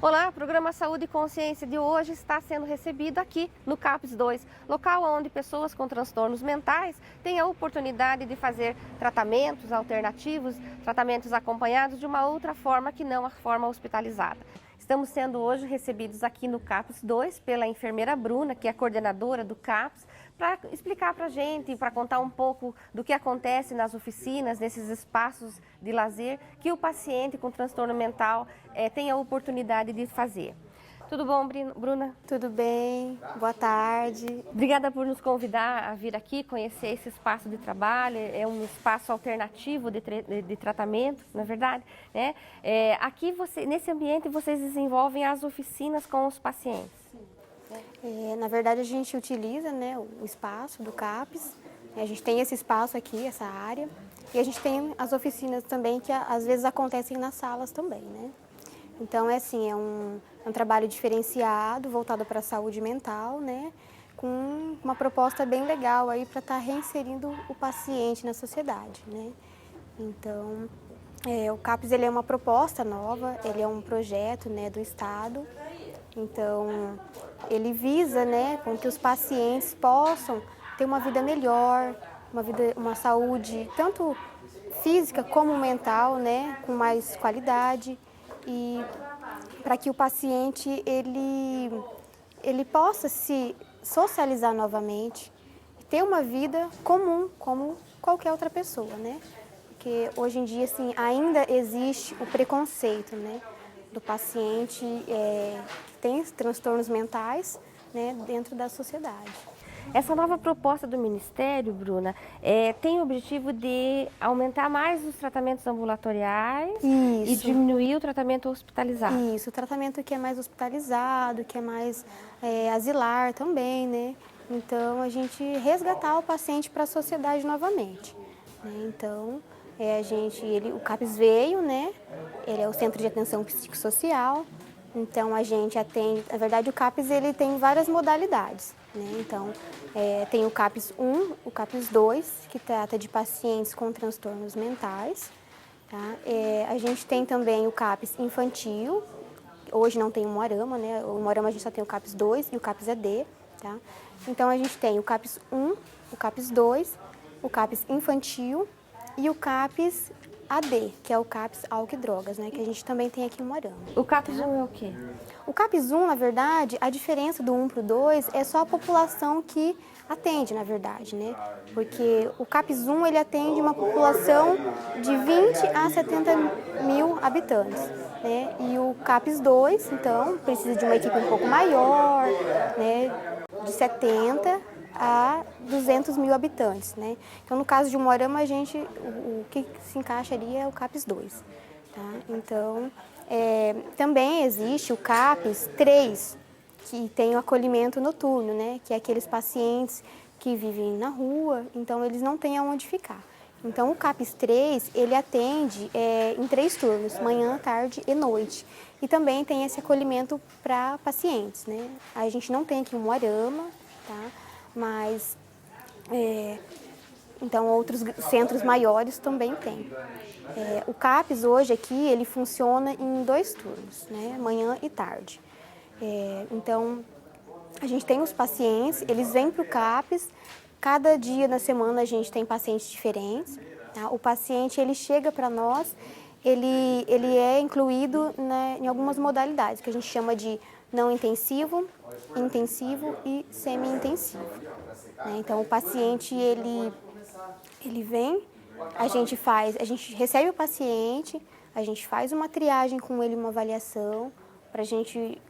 Olá, o programa Saúde e Consciência de hoje está sendo recebido aqui no CAPS 2, local onde pessoas com transtornos mentais têm a oportunidade de fazer tratamentos alternativos, tratamentos acompanhados de uma outra forma que não a forma hospitalizada. Estamos sendo hoje recebidos aqui no CAPS 2 pela enfermeira Bruna, que é a coordenadora do CAPS, para explicar para a gente, para contar um pouco do que acontece nas oficinas, nesses espaços de lazer, que o paciente com transtorno mental tem a oportunidade de fazer. Tudo bom, Bruna? Tudo bem, boa tarde. Obrigada por nos convidar a vir aqui, conhecer esse espaço de trabalho, é um espaço alternativo de tratamento, na verdade, né? Aqui, nesse ambiente, vocês desenvolvem as oficinas com os pacientes. Na verdade, a gente utiliza, né, o espaço do CAPS, a gente tem esse espaço aqui, essa área, e a gente tem as oficinas também que às vezes acontecem nas salas também, né? Então, é um trabalho diferenciado, voltado para a saúde mental, né? Com uma proposta bem legal aí para estar reinserindo o paciente na sociedade, né? Então, o CAPS ele é uma proposta nova, ele é um projeto, né, do Estado. Então, ele visa, né, com que os pacientes possam ter uma vida melhor, uma saúde tanto física como mental, né, com mais qualidade. E para que o paciente ele possa se socializar novamente, ter uma vida comum como qualquer outra pessoa, né? Porque hoje em dia assim, ainda existe o preconceito, né, do paciente que tem transtornos mentais, né, dentro da sociedade. Essa nova proposta do Ministério, Bruna, tem o objetivo de aumentar mais os tratamentos ambulatoriais e diminuir o tratamento hospitalizado. Isso, o tratamento que é mais hospitalizado, que é mais asilar também, né? Então, a gente resgatar o paciente para a sociedade novamente, né? Então, o CAPS veio, né? Ele é o Centro de Atenção Psicossocial. Então, a gente atende, na verdade, o CAPS ele tem várias modalidades, né? Então, tem o CAPS 1, o CAPS 2, que trata de pacientes com transtornos mentais, tá? A gente tem também o CAPS infantil, hoje não tem o Moarama, né? O Moarama a gente só tem o CAPS 2 e o CAPS AD, tá? Então, a gente tem o CAPS 1, o CAPS 2, o CAPS infantil e o CAPS AD, que é o CAPS álcool e drogas, né, que a gente também tem aqui em Moarama. O CAPS 1 é o quê? O CAPS 1, na verdade, a diferença do 1 para o 2 é só a população que atende, na verdade, né? Porque o CAPS 1, ele atende uma população de 20 a 70 mil habitantes, né? E o CAPS 2, então, precisa de uma equipe um pouco maior, né, de 70 a 200 mil habitantes, né? Então, no caso de Moarama, o que se encaixaria é o CAPS 2, tá? Então, também existe o CAPS 3, que tem o acolhimento noturno, né? Que é aqueles pacientes que vivem na rua, então eles não têm aonde ficar. Então, o CAPS 3, ele atende em 3 turnos, manhã, tarde e noite. E também tem esse acolhimento para pacientes, né? A gente não tem aqui em Moarama, tá? Mas, então, outros centros maiores também tem. O CAPS hoje aqui, ele funciona em 2 turnos, né? Manhã e tarde. Então, a gente tem os pacientes, eles vêm para o CAPS, cada dia da semana a gente tem pacientes diferentes, tá? O paciente, ele chega para nós, ele é incluído, né, em algumas modalidades, que a gente chama de não intensivo, intensivo e semi-intensivo, né? Então, o paciente, ele vem, a gente recebe o paciente, a gente faz uma triagem com ele, uma avaliação, para a gente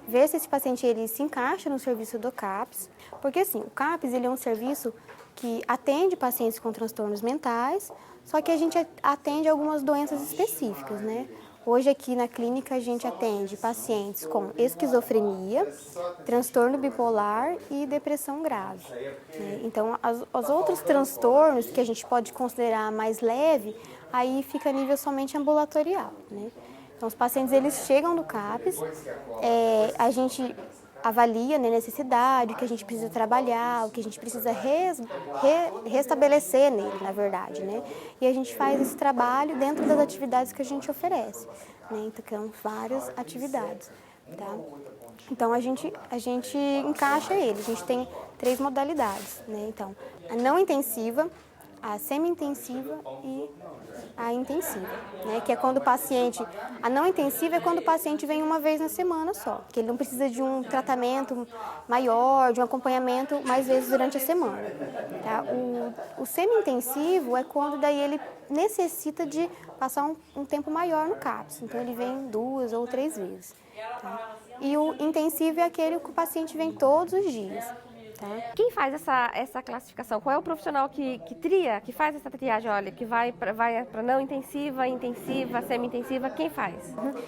ver se esse paciente ele se encaixa no serviço do CAPS, porque assim, o CAPS ele é um serviço que atende pacientes com transtornos mentais, só que a gente atende algumas doenças específicas, né? Hoje aqui na clínica a gente atende pacientes com esquizofrenia, transtorno bipolar e depressão grave, né? Então, os outros transtornos que a gente pode considerar mais leve, aí fica a nível somente ambulatorial, né? Então, os pacientes eles chegam no CAPS, a gente avalia, né, a necessidade, o que a gente precisa trabalhar, o que a gente precisa restabelecer nele, na verdade, né? E a gente faz esse trabalho dentro das atividades que a gente oferece, né? Então, são várias atividades, tá? Então, a gente encaixa ele. A gente tem 3 modalidades, né? Então, a não intensiva, a semi-intensiva e a intensiva, né? Que é quando o paciente... A não intensiva é quando o paciente vem uma vez na semana só, que ele não precisa de um tratamento maior, de um acompanhamento mais vezes durante a semana, tá? O semi-intensivo é quando daí ele necessita de passar um tempo maior no CAPS, então ele vem 2 ou 3 vezes, tá? E o intensivo é aquele que o paciente vem todos os dias. Tá? Quem faz essa classificação? Qual é o profissional que faz essa triagem? Olha, que vai para não intensiva, intensiva, semi-intensiva, quem faz?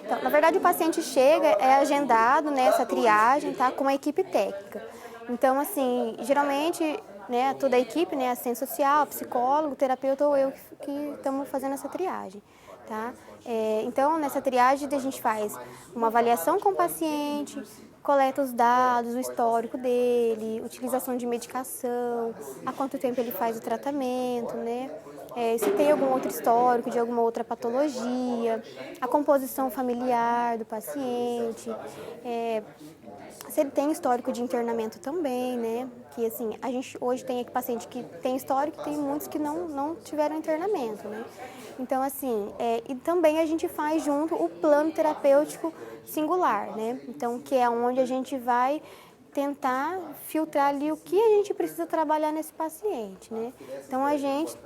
Então, na verdade, o paciente chega, é agendado nessa triagem, tá, com a equipe técnica. Então, assim, geralmente, né, toda a equipe, né, assistente social, psicólogo, terapeuta ou eu que estamos fazendo essa triagem. Tá? Então, nessa triagem, a gente faz uma avaliação com o paciente, coleta os dados, o histórico dele, utilização de medicação, há quanto tempo ele faz o tratamento, né? Se tem algum outro histórico de alguma outra patologia, a composição familiar do paciente, se ele tem histórico de internamento também, né? Que assim, a gente hoje tem aqui paciente que tem histórico e tem muitos que não tiveram internamento, né? Então, assim, e também a gente faz junto o plano terapêutico singular, né? Então, que é onde a gente vai tentar filtrar ali o que a gente precisa trabalhar nesse paciente, né? Então, a gente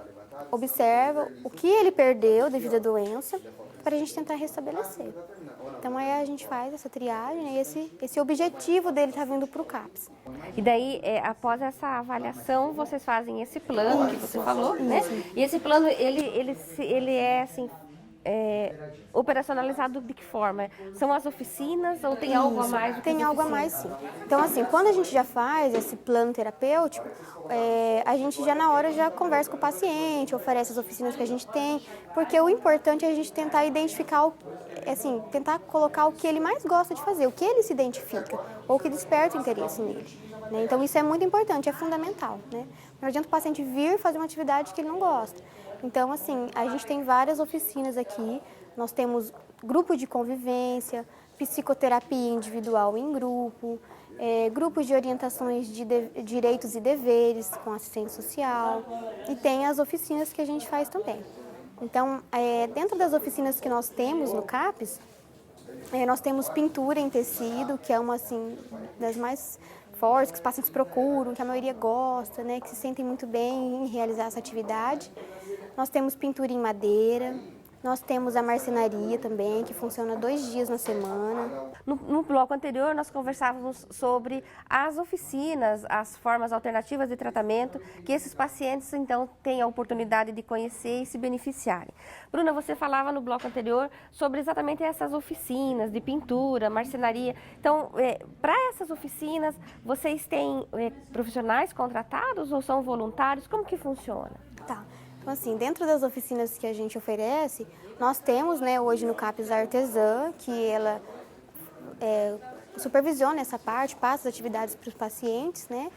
observa o que ele perdeu devido à doença para a gente tentar restabelecer. Então, aí a gente faz essa triagem, né? Esse objetivo dele tá vindo para o CAPS. E daí, após essa avaliação, vocês fazem esse plano que você falou, né? E esse plano, ele é assim... operacionalizado de que forma? São as oficinas ou tem algo a mais? Tem algo a mais, sim. Então, assim, quando a gente já faz esse plano terapêutico, a gente já na hora já conversa com o paciente, oferece as oficinas que a gente tem, porque o importante é a gente tentar identificar, tentar colocar o que ele mais gosta de fazer, o que ele se identifica, ou o que desperta o interesse nele, né? Então, isso é muito importante, é fundamental, né? Não adianta o paciente vir fazer uma atividade que ele não gosta. Então, assim, a gente tem várias oficinas aqui, nós temos grupo de convivência, psicoterapia individual em grupo, grupos de orientações de direitos e deveres com assistente social e tem as oficinas que a gente faz também. Então, dentro das oficinas que nós temos no CAPS, nós temos pintura em tecido, que é uma assim, das mais fortes, que os pacientes procuram, que a maioria gosta, né, que se sentem muito bem em realizar essa atividade. Nós temos pintura em madeira, nós temos a marcenaria também, que funciona 2 dias na semana. No bloco anterior, nós conversávamos sobre as oficinas, as formas alternativas de tratamento, que esses pacientes, então, têm a oportunidade de conhecer e se beneficiarem. Bruna, você falava no bloco anterior sobre exatamente essas oficinas de pintura, marcenaria. Então, para essas oficinas, vocês têm profissionais contratados ou são voluntários? Como que funciona? Tá. Então, assim, dentro das oficinas que a gente oferece, nós temos, né, hoje no CAPS a artesã, que ela supervisiona essa parte, passa as atividades para os pacientes, né?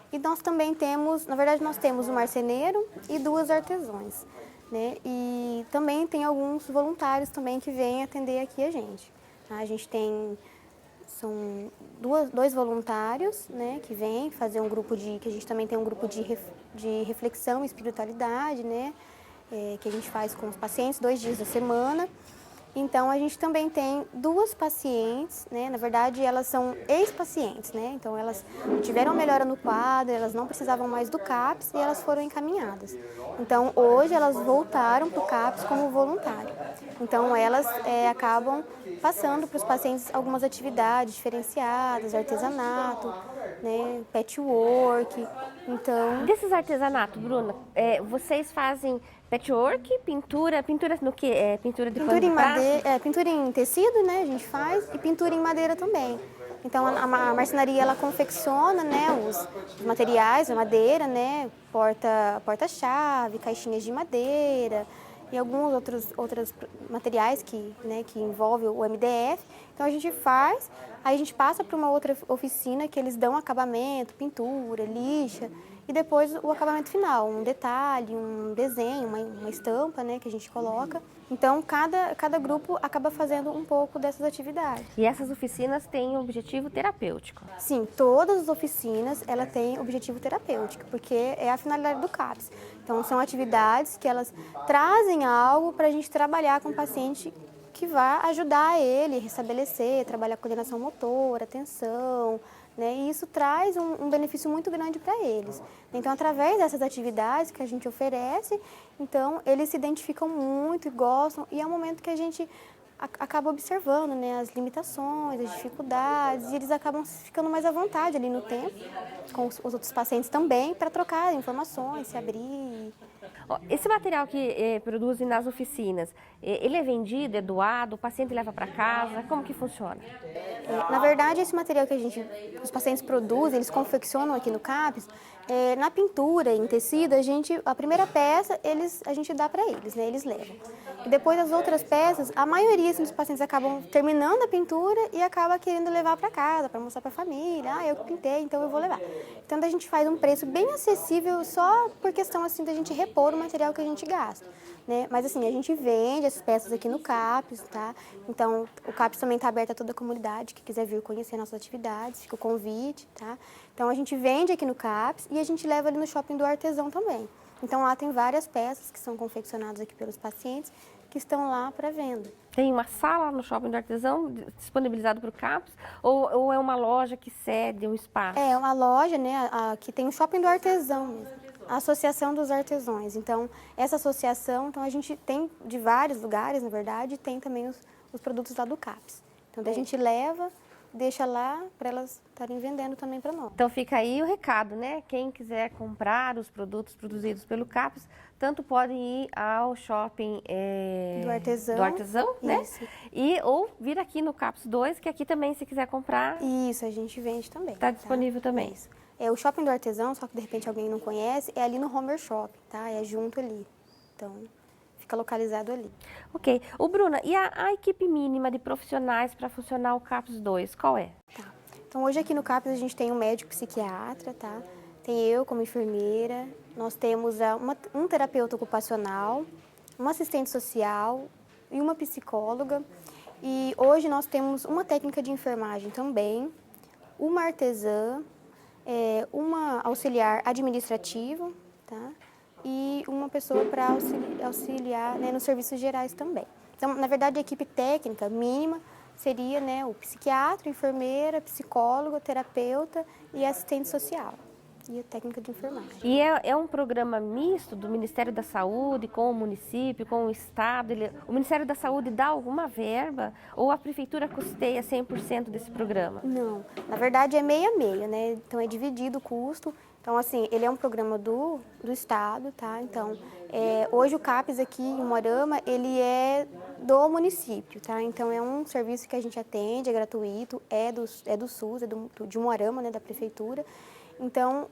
E nós também temos, na verdade, nós temos um marceneiro e 2 artesãs, né? E também tem alguns voluntários também que vêm atender aqui a gente. A gente tem, são 2 voluntários, né, que vêm fazer um grupo que a gente também tem um grupo de reflexão e espiritualidade, né, que a gente faz com os pacientes 2 dias da semana. Então, a gente também tem 2 pacientes, né, na verdade, elas são ex-pacientes, né, então elas tiveram melhora no quadro, elas não precisavam mais do CAPS e elas foram encaminhadas. Então, hoje elas voltaram para o CAPS como voluntário. Então, elas acabam passando para os pacientes algumas atividades diferenciadas, artesanato, né, patchwork. Então, desses artesanatos, Bruna, vocês fazem patchwork, pintura no que? Pintura de pano de prato? Pintura em tecido, né, a gente faz, e pintura em madeira também. Então, a marcenaria, ela confecciona, né, os materiais, a madeira, né, porta-chave, caixinhas de madeira, e alguns outros materiais que envolvem o MDF. Então a gente faz, aí a gente passa para uma outra oficina que eles dão acabamento, pintura, lixa, e depois o acabamento final, um detalhe, um desenho, uma estampa, né, que a gente coloca. Então, cada grupo acaba fazendo um pouco dessas atividades. E essas oficinas têm objetivo terapêutico? Sim, todas as oficinas ela têm objetivo terapêutico, porque é a finalidade do CAPS. Então, são atividades que elas trazem algo para a gente trabalhar com o paciente que vai ajudar ele a restabelecer, trabalhar coordenação motora, atenção, né? E isso traz um benefício muito grande para eles. Então, através dessas atividades que a gente oferece, então, eles se identificam muito e gostam, e é um momento que a gente acaba observando, né, as limitações, as dificuldades, e eles acabam ficando mais à vontade ali no tempo, com os outros pacientes também, para trocar informações, se abrir. Esse material que produzem nas oficinas, ele é vendido, é doado, o paciente leva para casa, como que funciona? Na verdade, esse material que os pacientes produzem, eles confeccionam aqui no CAPS, na pintura, em tecido, a primeira peça a gente dá para eles, né, eles levam. E depois as outras peças, a maioria dos pacientes acabam terminando a pintura e acaba querendo levar para casa, para mostrar para a família, eu pintei, então eu vou levar. Então a gente faz um preço bem acessível só por questão assim da gente repor o material que a gente gasta, né? Mas assim, a gente vende essas peças aqui no CAPS, tá? Então o CAPS também está aberto a toda a comunidade que quiser vir conhecer nossas atividades, fica o convite, tá? Então a gente vende aqui no CAPS e a gente leva ali no Shopping do Artesão também. Então lá tem várias peças que são confeccionadas aqui pelos pacientes que estão lá para venda. Tem uma sala no Shopping do Artesão disponibilizado para o CAPS ou é uma loja que cede um espaço? É uma loja, né, que tem o Shopping do Artesão mesmo, a Associação dos Artesãos. Então, essa associação, então a gente tem de vários lugares, na verdade, e tem também os produtos lá do CAPS. Então, a gente leva, deixa lá para elas estarem vendendo também para nós. Então fica aí o recado, né? Quem quiser comprar os produtos produzidos pelo CAPS, tanto podem ir ao shopping do Artesão, né? Isso. Ou vir aqui no CAPS 2, que aqui também, se quiser comprar, Isso, a gente vende também. está disponível também. Isso. O shopping do Artesão, só que de repente alguém não conhece, é ali no Homer Shopping, tá? É junto ali. Então, fica localizado ali. Ok. Bruna, e a equipe mínima de profissionais para funcionar o CAPS 2, qual é? Tá. Então, hoje aqui no CAPS a gente tem um médico psiquiatra, tá? Tem eu como enfermeira, nós temos um terapeuta ocupacional, uma assistente social e uma psicóloga. E hoje nós temos uma técnica de enfermagem também, uma artesã, uma auxiliar administrativo, tá? E uma pessoa para auxiliar, né, nos serviços gerais também. Então, na verdade, a equipe técnica mínima seria, né, o psiquiatra, enfermeira, psicólogo, terapeuta e assistente social. E a técnica de enfermagem. E é um programa misto do Ministério da Saúde com o município, com o Estado? O Ministério da Saúde dá alguma verba ou a Prefeitura custeia 100% desse programa? Não, na verdade é meio a meio, né? Então é dividido o custo. Então, assim, ele é um programa do Estado, tá? Então, hoje o CAPS aqui em Umuarama, ele é do município, tá? Então, é um serviço que a gente atende, é gratuito, é do SUS, de Umuarama, né, da Prefeitura. Então,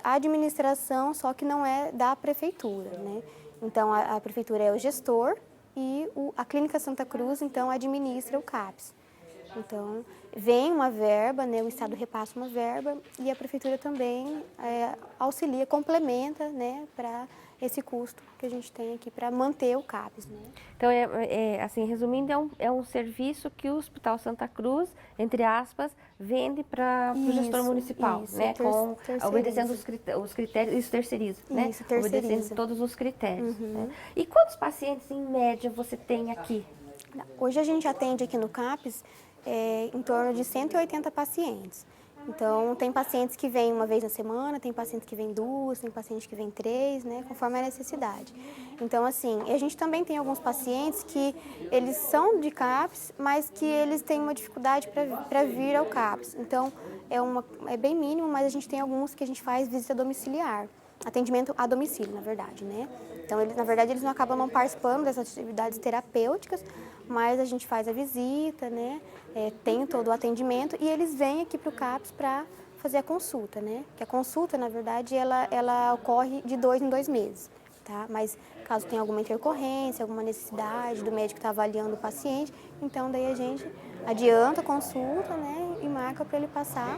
a administração, só que não é da Prefeitura, né? Então, a Prefeitura é o gestor e a Clínica Santa Cruz, então, administra o CAPS. Então, vem uma verba, né, o Estado repassa uma verba e a Prefeitura também auxilia, complementa, né, para esse custo que a gente tem aqui para manter o CAPS, né? Então, assim, resumindo, é um serviço que o Hospital Santa Cruz, entre aspas, vende para o gestor municipal, isso, né? Obedecendo os critérios, isso terceiriza, né? Isso, terceiriza. Obedecendo todos os critérios. Uhum. Né? E quantos pacientes, em média, você tem aqui? Hoje a gente atende aqui no CAPS em torno de 180 pacientes. Então, tem pacientes que vêm uma vez na semana, tem pacientes que vêm duas, tem pacientes que vêm três, né, conforme a necessidade. Então, assim, a gente também tem alguns pacientes que eles são de CAPS, mas que eles têm uma dificuldade para vir ao CAPS. Então, é bem mínimo, mas a gente tem alguns que a gente faz visita domiciliar, atendimento a domicílio, na verdade, né? Então, na verdade, eles não acabam não participando dessas atividades terapêuticas, mas a gente faz a visita, né? Tem todo o atendimento e eles vêm aqui para o CAPS para fazer a consulta, né? Que a consulta, na verdade, ela ocorre de 2 em 2 meses, tá? Mas caso tenha alguma intercorrência, alguma necessidade do médico estar avaliando o paciente, então daí a gente adianta a consulta, né, e marca para ele passar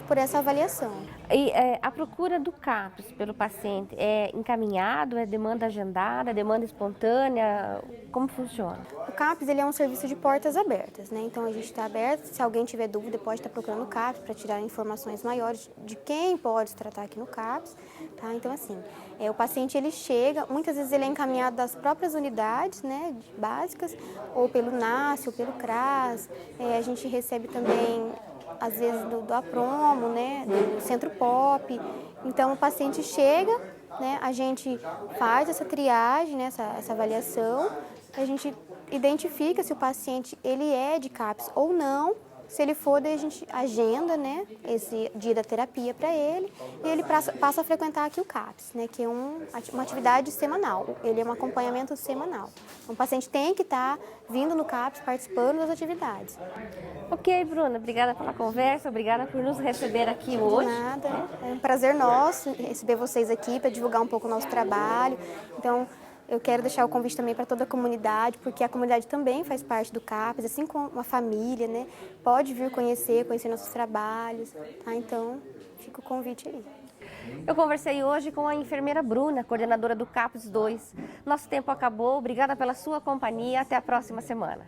por essa avaliação. E a procura do CAPS pelo paciente é encaminhado, é demanda agendada, é demanda espontânea? Como funciona? O CAPS ele é um serviço de portas abertas, né? Então a gente está aberto, se alguém tiver dúvida pode estar procurando o CAPS para tirar informações maiores de quem pode se tratar aqui no CAPS, tá? Então assim, o paciente ele chega, muitas vezes ele é encaminhado das próprias unidades, né, básicas, ou pelo NASS, ou pelo CRAS, a gente recebe também às vezes do APROMO, né, do Centro Pop. Então o paciente chega, né, a gente faz essa triagem, né, essa avaliação, a gente identifica se o paciente ele é de CAPS ou não. Se ele for, daí a gente agenda, né, esse dia da terapia para ele e ele passa a frequentar aqui o CAPS, né, que é uma atividade semanal, ele é um acompanhamento semanal. O paciente tem que estar vindo no CAPS, participando das atividades. Ok, Bruna, obrigada pela conversa, obrigada por nos receber aqui hoje. De nada, é um prazer nosso receber vocês aqui para divulgar um pouco o nosso trabalho. Então, eu quero deixar o convite também para toda a comunidade, porque a comunidade também faz parte do CAPS, assim como uma família, né? Pode vir conhecer nossos trabalhos, tá? Então, fica o convite aí. Eu conversei hoje com a enfermeira Bruna, coordenadora do CAPS 2. Nosso tempo acabou, obrigada pela sua companhia, até a próxima semana.